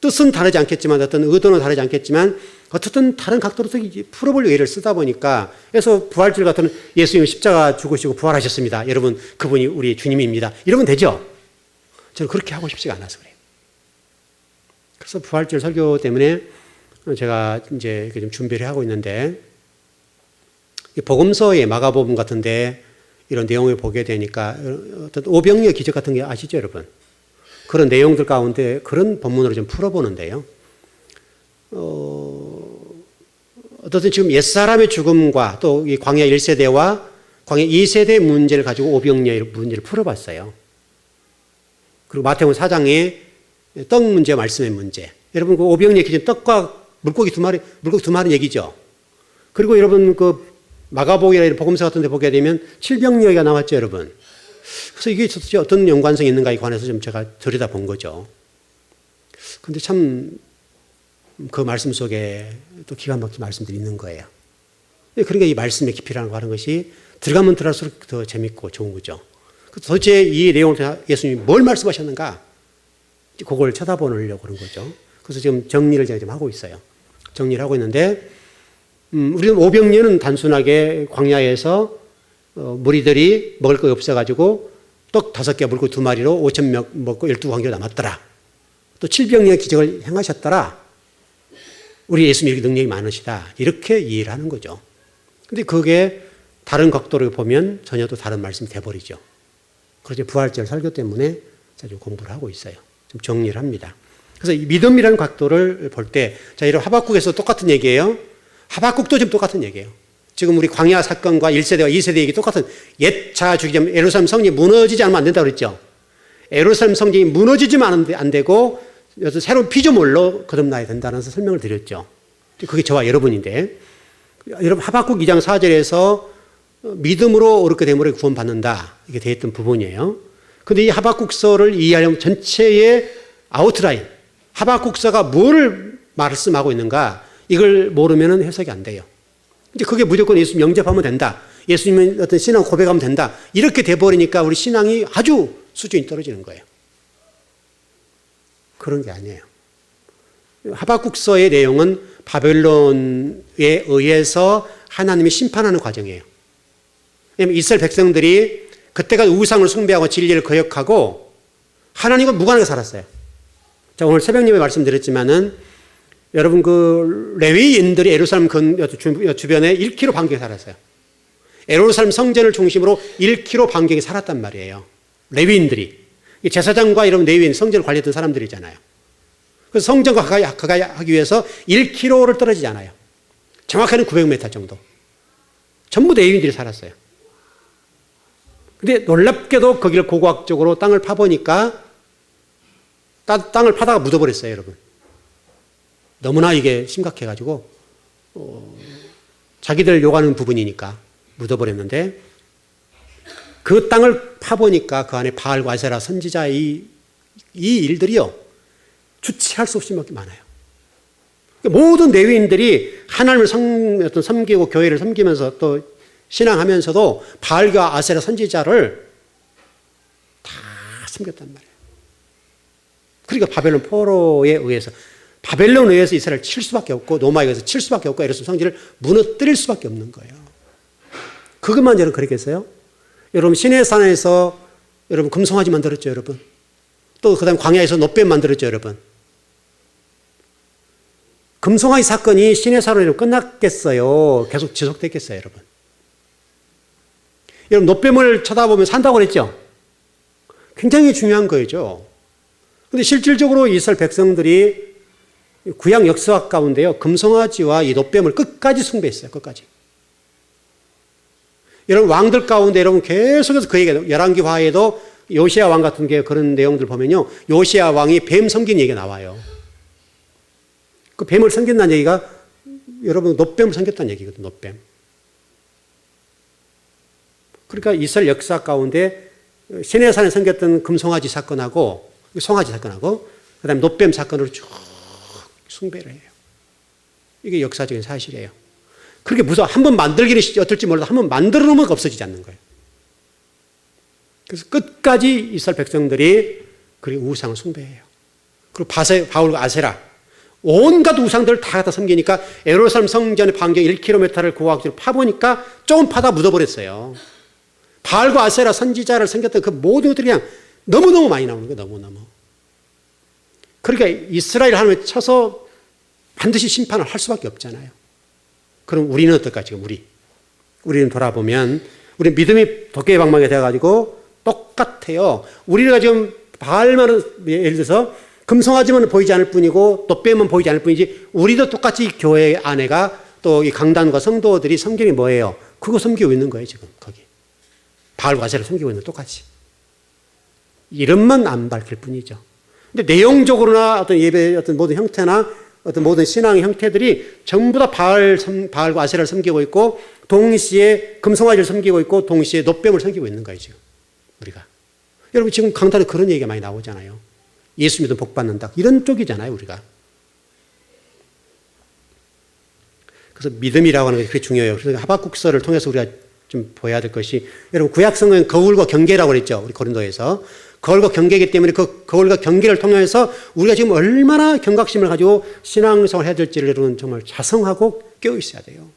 뜻은 다르지 않겠지만 어떤 의도는 다르지 않겠지만 어쨌든 다른 각도로서 풀어보려고 예를 쓰다 보니까, 그래서 부활주일 같은 예수님이 십자가 죽으시고 부활하셨습니다, 여러분 그분이 우리 주님입니다, 이러면 되죠. 저는 그렇게 하고 싶지가 않아서 그래요. 그래서 부활주일 설교 때문에 제가 이제 좀 준비를 하고 있는데, 복음서의 마가복음 같은데 이런 내용을 보게 되니까 어떤 오병이어 기적 같은 게 아시죠, 여러분? 그런 내용들 가운데 그런 본문으로 좀 풀어보는데요. 어떻든 지금 옛사람의 죽음과 또 이 광야 1세대와 광야 2세대의 문제를 가지고 오병이어의 문제를 풀어봤어요. 그리고 마태복음 4장의 떡 문제, 말씀의 문제. 여러분 그 오병이어 기준 떡과 물고기 두 마리 얘기죠. 그리고 여러분 그 마가복음이나 복음서 같은 데 보게 되면 칠병이어가 나왔죠, 여러분. 그래서 이게 도대체 어떤 연관성이 있는가에 관해서 좀 제가 들여다본 거죠. 근데 참 그 말씀 속에 또 기가 막힌 말씀들이 있는 거예요. 그러니까 이 말씀의 깊이라는 거 하는 것이 들어가면 들어갈수록 더 재밌고 좋은 거죠. 도대체 이 내용을 통해 예수님이 뭘 말씀하셨는가? 그걸 쳐다보려고 그런 거죠. 그래서 지금 정리를 제가 좀 하고 있어요. 정리를 하고 있는데, 우리는 오병이어는 단순하게 광야에서 무리들이 먹을 거 없어가지고 떡 5개 물고 2마리로 5,000명 먹고 12관계로 남았더라. 또 칠병이어 기적을 행하셨더라. 우리 예수님이 이렇게 능력이 많으시다. 이렇게 이해를 하는 거죠. 근데 그게 다른 각도로 보면 전혀 또 다른 말씀이 돼버리죠. 그래서 부활절 설교 때문에 제가 좀 공부를 하고 있어요. 좀 정리를 합니다. 그래서 이 믿음이라는 각도를 볼 때, 자, 이런 하박국에서 똑같은 얘기예요. 하박국도 지금 똑같은 얘기예요. 지금 우리 광야 사건과 1세대와 2세대 얘기 똑같은, 옛 자아 죽이지 않으면 예루살렘 성전이 무너지지 않으면 안 된다고 그랬죠. 예루살렘 성전이 무너지지만 안 되고 새로운 피조물로 거듭나야 된다는 설명을 드렸죠. 그게 저와 여러분인데, 여러분 하박국 2장 4절에서 믿음으로 옳게 됨으로 구원받는다 이게 되어 있던 부분이에요. 그런데 이 하박국서를 이해하려면 전체의 아웃라인, 하박국서가 뭐를 말씀하고 있는가 이걸 모르면 해석이 안 돼요. 이제 그게 무조건 예수님 영접하면 된다. 예수님은 어떤 신앙 고백하면 된다. 이렇게 돼버리니까 우리 신앙이 아주 수준이 떨어지는 거예요. 그런 게 아니에요. 하박국서의 내용은 바벨론에 의해서 하나님이 심판하는 과정이에요. 왜냐하면 이스라엘 백성들이 그때까지 우상을 숭배하고 진리를 거역하고 하나님과 무관하게 살았어요. 자, 오늘 새벽 예배 말씀드렸지만은 여러분 그 레위인들이 예루살렘 주변에 1km 반경에 살았어요. 예루살렘 성전을 중심으로 1km 반경에 살았단 말이에요. 레위인들이. 제사장과 이런 레위인 성전을 관리했던 사람들이잖아요. 그래서 성전과 가까이 하기 위해서 1km를 떨어지지 않아요. 정확하게는 900m 정도. 전부 레위인들이 살았어요. 근데 놀랍게도 거기를 고고학적으로 땅을 파보니까 땅을 파다가 묻어버렸어요, 여러분. 너무나 이게 심각해가지고 자기들 요구하는 부분이니까 묻어버렸는데 그 땅을 파보니까 그 안에 바알과 아세라 선지자 이 일들이요 주체할 수 없이 많아요. 모든 레위인들이 하나님을 섬기고 교회를 섬기면서 또 신앙하면서도 바알과 아세라 선지자를 다 섬겼단 말이에요. 그러니까 바벨론 포로에 의해서 바벨론에 의해서 이스라엘을 칠 수밖에 없고 로마에 의해서 칠 수밖에 없고 예루살렘 성지를 무너뜨릴 수밖에 없는 거예요. 그것만 여러분 그랬겠어요? 여러분 시내산에서 여러분 금송아지 만들었죠, 여러분. 또 그다음 광야에서 놋뱀 만들었죠, 여러분. 금송아지 사건이 시내산으로 끝났겠어요? 계속 지속됐겠어요, 여러분? 여러분 놋뱀을 쳐다보면 산다고 그랬죠? 굉장히 중요한 거죠. 그런데 실질적으로 이스라엘 백성들이 구약 역사 가운데요 금송아지와 이 놋뱀을 끝까지 숭배했어요. 끝까지. 여러분 왕들 가운데 여러분 계속해서 그 얘기가 열왕기화에도 요시야 왕 같은 게 그런 내용들 보면요 요시야 왕이 뱀 섬긴 얘기가 나와요. 그 뱀을 섬긴다는 얘기가 여러분 놋뱀을 섬겼다는 얘기거든요. 놋뱀. 그러니까 이스라엘 역사 가운데 시내산에 섬겼던 금송아지 사건하고 송아지 사건하고 그다음에 놋뱀 사건으로 쭉 숭배를 해요. 이게 역사적인 사실이에요. 그렇게 무서워. 한번 만들기는 어떨지 몰라도 한번 만들어 놓으면 없어지지 않는 거예요. 그래서 끝까지 이스라엘 백성들이 그리고 우상을 숭배해요. 그리고 바울과 아세라 온갖 우상들을 다 갖다 섬기니까 예루살렘 성전의 반경 1km를 고고학적으로 파보니까 조금 파다 묻어버렸어요. 바알과 아세라 선지자를 섬겼던 그 모든 것들이 그냥 너무너무 많이 나오는 거예요. 너무너무. 그러니까 이스라엘 하나님을 쳐서 반드시 심판을 할 수밖에 없잖아요. 그럼 우리는 어떨까 지금 우리는 돌아보면 우리 믿음이 도깨비 방망이가 되어가지고 똑같아요. 우리가 지금 바알만 예를 들어서 금송아지만 보이지 않을 뿐이고 놋뱀은 보이지 않을 뿐이지 우리도 똑같이 교회 안에가 또 이 강단과 성도들이 성경이 뭐예요? 그거 섬기고 있는 거예요 지금 거기. 바알과 아세라를 섬기고 있는 똑같이. 이름만 안 밝힐 뿐이죠. 근데 내용적으로나 어떤 예배의 어떤 모든 형태나 어떤 모든 신앙의 형태들이 전부 다 바알과 아세라를 섬기고 있고 동시에 금송아지를 섬기고 있고 동시에 놋뱀을 섬기고 있는 거예요 지금 우리가. 여러분 지금 강단에 그런 얘기가 많이 나오잖아요. 예수 믿으면 복 받는다. 이런 쪽이잖아요 우리가. 그래서 믿음이라고 하는 게 그게 중요해요. 그래서 하박국서를 통해서 우리가 좀 보여야 될 것이 여러분 구약성경은 거울과 경계라고 그랬죠. 우리 고린도에서. 거울과 경계이기 때문에 그 거울과 경계를 통해서 우리가 지금 얼마나 경각심을 가지고 신앙생활을 해야 될지를 여러분 정말 자성하고 깨어 있어야 돼요.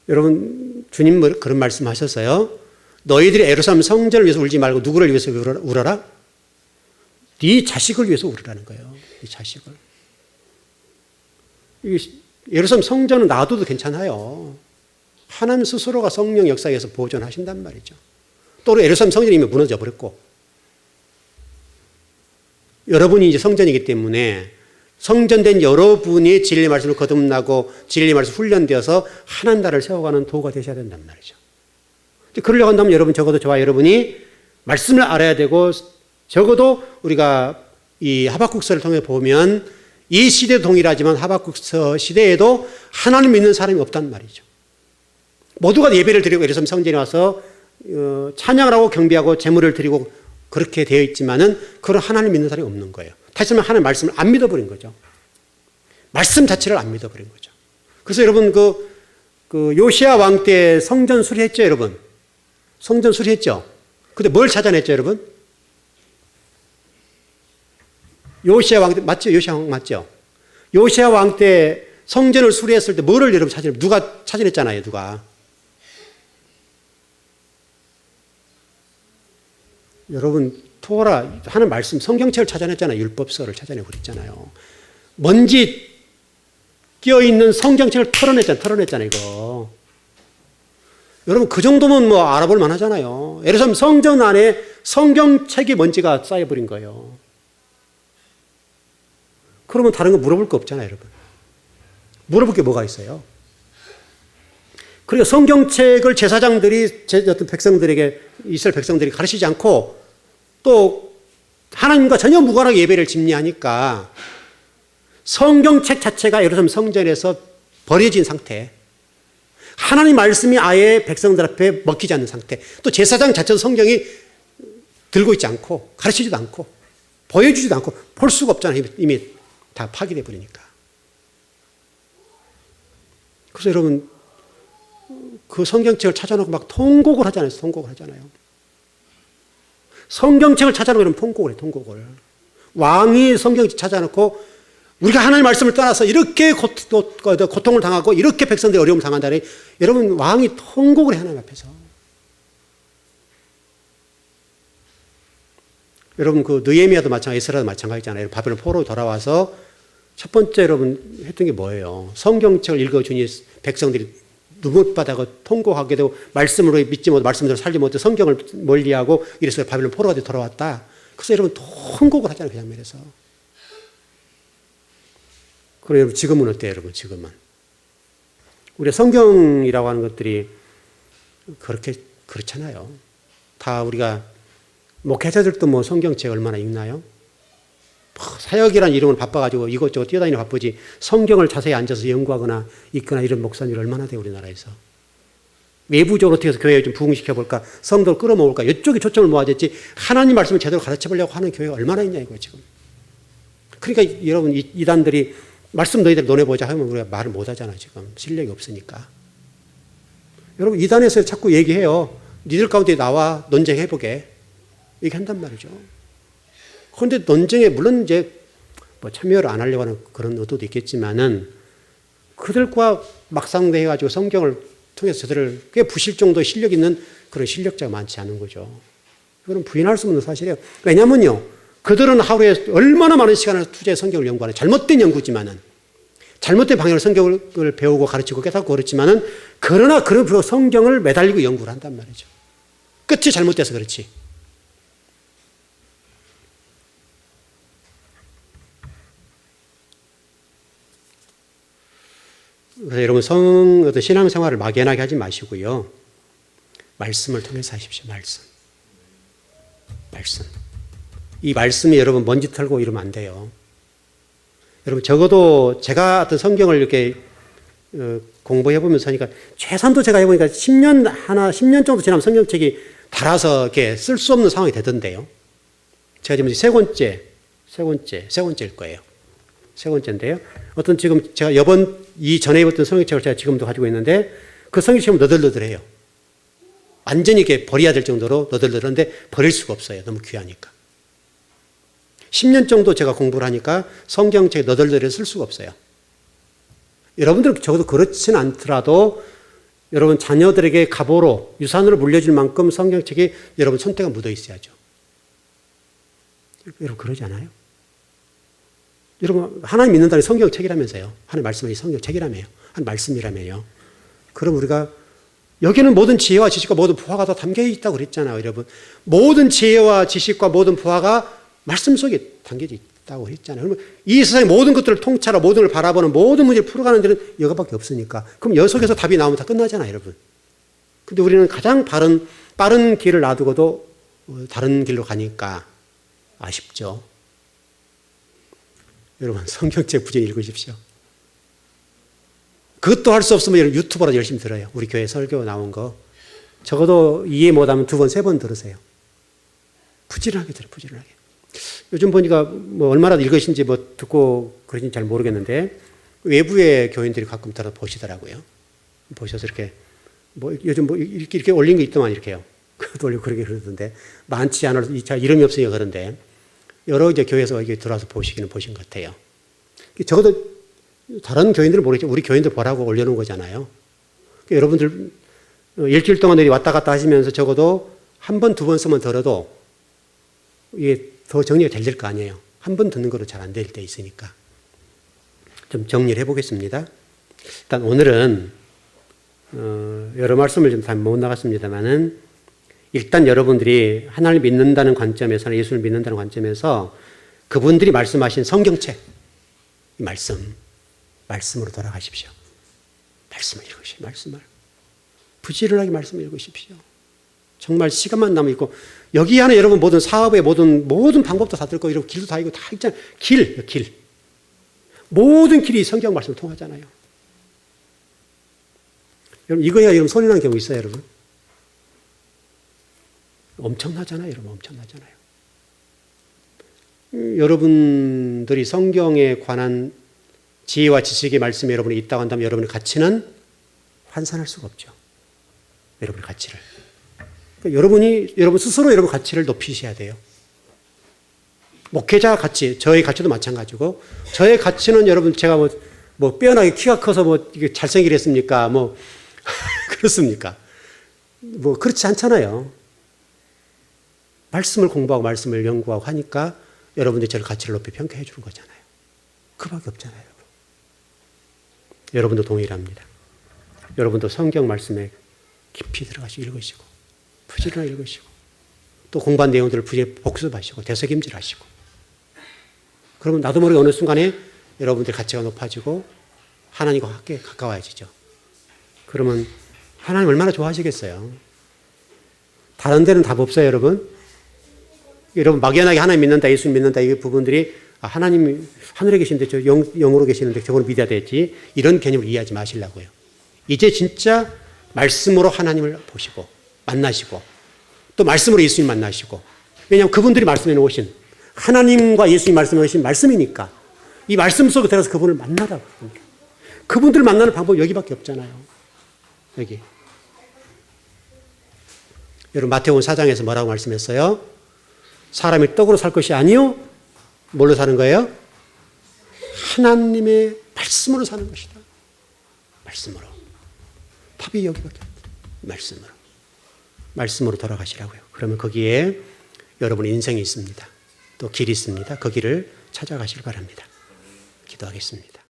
여러분 주님 그런 말씀 하셨어요. 너희들이 예루살렘 성전을 위해서 울지 말고 누구를 위해서 울어라? 네 자식을 위해서 울으라는 거예요. 네 자식을. 예루살렘 성전은 놔둬도 괜찮아요. 하나님 스스로가 성령 역사에서 보존하신단 말이죠. 또 예루살렘 성전이 이미 무너져 버렸고 여러분이 이제 성전이기 때문에 성전된 여러분이 진리 말씀을 거듭나고 진리 말씀 훈련되어서 하나님 나라를 세워가는 도구가 되셔야 된단 말이죠. 그러려고 한다면 여러분 적어도 저와 여러분이 말씀을 알아야 되고 적어도 우리가 이 하박국서를 통해 보면 이 시대 동일하지만 하박국서 시대에도 하나님 믿는 사람이 없단 말이죠. 모두가 예배를 드리고 예루살렘 성전에 와서 찬양을 하고 경배하고 제물을 드리고 그렇게 되어 있지만은 그런 하나님 믿는 사람이 없는 거예요. 다시 말하면 하나님 말씀을 안 믿어버린 거죠. 말씀 자체를 안 믿어버린 거죠. 그래서 여러분 그 요시야 왕 때 성전 수리했죠, 여러분. 성전 수리했죠. 근데 뭘 찾아냈죠, 여러분? 요시야 왕 때 맞죠? 요시야 왕 맞죠? 요시야 왕 때 성전을 수리했을 때 뭐를 여러분 찾아냈? 누가 찾아냈잖아요, 누가? 여러분 토라 하는 말씀 성경책을 찾아냈잖아요. 율법서를 찾아내고 그랬잖아요. 먼지 끼어있는 성경책을 털어냈잖아요. 이거. 여러분 그 정도면 뭐 알아볼 만하잖아요. 예루살렘 성전 안에 성경책이 먼지가 쌓여버린 거예요. 그러면 다른 거 물어볼 거 없잖아요. 여러분. 물어볼 게 뭐가 있어요? 그리고 성경책을 제사장들이 어떤 백성들에게 이스라엘 백성들이 가르치지 않고 또 하나님과 전혀 무관하게 예배를 집리하니까 성경책 자체가 예루살렘 성전에서 버려진 상태, 하나님 말씀이 아예 백성들 앞에 먹히지 않는 상태, 또 제사장 자체도 성경이 들고 있지 않고 가르치지도 않고 보여주지도 않고 볼 수가 없잖아요. 이미 다 파괴돼 버리니까. 그래서 여러분 그 성경책을 찾아놓고 막 통곡을 하잖아요. 통곡을 하잖아요. 성경책을 찾아놓고 이런 통곡을 해요. 통곡을. 왕이 성경책 찾아놓고 우리가 하나님의 말씀을 떠나서 이렇게 고통을 당하고 이렇게 백성들이 어려움을 당한다니 여러분 왕이 통곡을 해요. 하나님 앞에서. 여러분 그 느헤미야도 마찬가지, 에스라도 마찬가지잖아요. 바벨론 포로로 돌아와서 첫 번째 여러분 했던 게 뭐예요? 성경책을 읽어주니 백성들이 눈물바다가 통곡하게 되고 말씀으로 믿지 못하고 말씀대로 살지 못해 성경을 멀리하고 이래서 바벨론 포로가 돼 돌아왔다. 그래서 여러분 통곡을 하잖아요. 그 장면에서. 그리고 여러분 지금은 어때요? 여러분 지금은. 우리 성경이라고 하는 것들이 그렇잖아요. 다 우리가 목회자들도 뭐 성경책 얼마나 읽나요? 사역이라는 이름을 바빠가지고 이것저것 뛰어다니는 바쁘지 성경을 자세히 앉아서 연구하거나 읽거나 이런 목사님이 얼마나 돼요 우리나라에서. 외부적으로 어떻게 해서 교회에 좀 부흥시켜볼까, 성도를 끌어모을까, 이쪽에 초점을 모아야지 하나님 말씀을 제대로 가르쳐보려고 하는 교회가 얼마나 있냐 이거예요 지금. 그러니까 여러분 이단들이 말씀 너희들 논해보자 하면 우리가 말을 못하잖아요 지금. 실력이 없으니까. 여러분 이단에서 자꾸 얘기해요. 니들 가운데 나와 논쟁해보게 얘기한단 말이죠. 그런데 논쟁에 물론 이제 뭐 참여를 안 하려고 하는 그런 의도도 있겠지만은 그들과 막상대해가지고 성경을 통해서 저들을 꽤 부실 정도의 실력 있는 그런 실력자가 많지 않은 거죠. 이거는 부인할 수 없는 사실이에요. 왜냐면요. 그들은 하루에 얼마나 많은 시간을 투자해 성경을 연구하는 잘못된 연구지만은 잘못된 방향으로 성경을 배우고 가르치고 깨닫고 그렇지만은 그러나 그런 성경을 매달리고 연구를 한단 말이죠. 끝이 잘못돼서 그렇지. 그래서 여러분 어떤 신앙생활을 막연하게 하지 마시고요. 말씀을 통해서 하십시오. 말씀. 이 말씀이 여러분 먼지 털고 이러면 안 돼요. 여러분 적어도 제가 어떤 성경을 이렇게 공부해 보면서 하니까 최소한도 제가 해보니까 10년 정도 지나면 성경책이 닳아서 이렇게 쓸 수 없는 상황이 되던데요. 제가 지금 세 번째일 거예요. 세 번째인데요. 어떤 지금 제가 이전에 입었던 성경책을 제가 지금도 가지고 있는데 그 성경책은 너덜너덜해요. 완전히 이렇게 버려야 될 정도로 너덜너덜한데 버릴 수가 없어요. 너무 귀하니까. 10년 정도 제가 공부를 하니까 성경책이 너덜너덜해서 쓸 수가 없어요. 여러분들은 적어도 그렇진 않더라도 여러분 자녀들에게 가보로 유산으로 물려줄 만큼 성경책이 여러분 손때가 묻어 있어야죠. 여러분 그러지 않아요? 여러분 하나님 믿는다는 성경책이라면서요. 하나님 말씀이 성경책이라며요. 하나님 말씀이라며요. 그럼 우리가 여기는 모든 지혜와 지식과 모든 부화가 다 담겨 있다고 그랬잖아요. 여러분 모든 지혜와 지식과 모든 부화가 말씀 속에 담겨져 있다고 했잖아요. 그러면 이 세상의 모든 것들을 통찰하고 모든 걸 바라보는 모든 문제를 풀어가는 데는 이거밖에 없으니까 그럼 여 속에서 답이 나오면 다 끝나잖아요. 여러분. 근데 우리는 가장 빠른 길을 놔두고도 다른 길로 가니까 아쉽죠. 여러분 성경책 부지런히 읽으십시오. 그것도 할 수 없으면 여러분 유튜브라도 열심히 들어요. 우리 교회 설교 나온 거. 적어도 이해 못하면 2번, 3번 들으세요. 부지런하게 들어요. 부지런하게. 요즘 보니까 뭐 얼마나 읽으신지 뭐 듣고 그러신지 잘 모르겠는데 외부의 교인들이 가끔 들어 보시더라고요. 보셔서 이렇게 뭐 요즘 뭐 이렇게 올린 거 있더만 이렇게요. 그것도 올리고 그러게 그러던데 많지 않아서 잘 이름이 없으니까 그런데 여러 이제 교회에서 이게 들어와서 보시기는 보신 것 같아요. 적어도 다른 교인들은 모르겠지만 우리 교인들 보라고 올려놓은 거잖아요. 그러니까 여러분들 일주일 동안 왔다 갔다 하시면서 적어도 한 번, 2번 쓰면 들어도 이게 더 정리가 잘 될 거 아니에요. 한 번 듣는 거로 잘 안 될 때 있으니까. 좀 정리를 해보겠습니다. 일단 오늘은 여러 말씀을 좀 다 못 나갔습니다만은 일단 여러분들이 하나님을 믿는다는 관점에서 예수를 믿는다는 관점에서 그분들이 말씀하신 성경책 이 말씀으로 돌아가십시오. 말씀을 읽으십시오. 말씀을 부지런하게 말씀을 읽으십시오. 정말 시간만 나면 읽고 여기 안에 여러분 모든 사업의 모든 방법도 다 들고 이런 길도 다 있고 다 있잖아요. 길. 모든 길이 성경 말씀을 통하잖아요. 여러분 이거야 여러분 손해난 경우 있어요, 여러분. 엄청나잖아요, 여러분. 엄청나잖아요. 여러분들이 성경에 관한 지혜와 지식의 말씀이 여러분이 있다고 한다면 여러분의 가치는 환산할 수가 없죠. 여러분의 가치를. 그러니까 여러분 스스로 여러분 가치를 높이셔야 돼요. 목회자 가치, 저의 가치도 마찬가지고, 저의 가치는 여러분 제가 뭐 빼어나게 키가 커서 뭐 이게 잘생기게 했습니까? 뭐 그렇습니까? 뭐 그렇지 않잖아요. 말씀을 공부하고 말씀을 연구하고 하니까 여러분들이 저를 가치를 높이 평가해 주는 거잖아요. 그밖에 없잖아요, 여러분. 여러분도 동일합니다. 여러분도 성경 말씀에 깊이 들어가시고 읽으시고 부지런하게 읽으시고 또 공부한 내용들을 복습하시고 되새김질하시고 그러면 나도 모르게 어느 순간에 여러분들의 가치가 높아지고 하나님과 함께 가까워지죠. 그러면 하나님 얼마나 좋아하시겠어요. 다른 데는 답 없어요, 여러분. 여러분 막연하게 하나님 믿는다, 예수 믿는다 이 부분들이 하나님이 하늘에 계신데 저 영으로 계시는데 저걸 믿어야 되지 이런 개념을 이해하지 마시려고요. 이제 진짜 말씀으로 하나님을 보시고 만나시고 또 말씀으로 예수님 만나시고 왜냐하면 그분들이 말씀해 놓으신 하나님과 예수님 말씀해 놓으신 말씀이니까 이 말씀 속에 들어가서 그분을 만나라고 합니다. 그분들을 만나는 방법이 여기밖에 없잖아요. 여기. 여러분 마태복음 4장에서 뭐라고 말씀했어요? 사람이 떡으로 살 것이 아니요 뭘로 사는 거예요? 하나님의 말씀으로 사는 것이다. 말씀으로. 답이 여기밖에 없다. 말씀으로 돌아가시라고요. 그러면 거기에 여러분의 인생이 있습니다. 또 길이 있습니다. 그 길을 찾아가시길 바랍니다. 기도하겠습니다.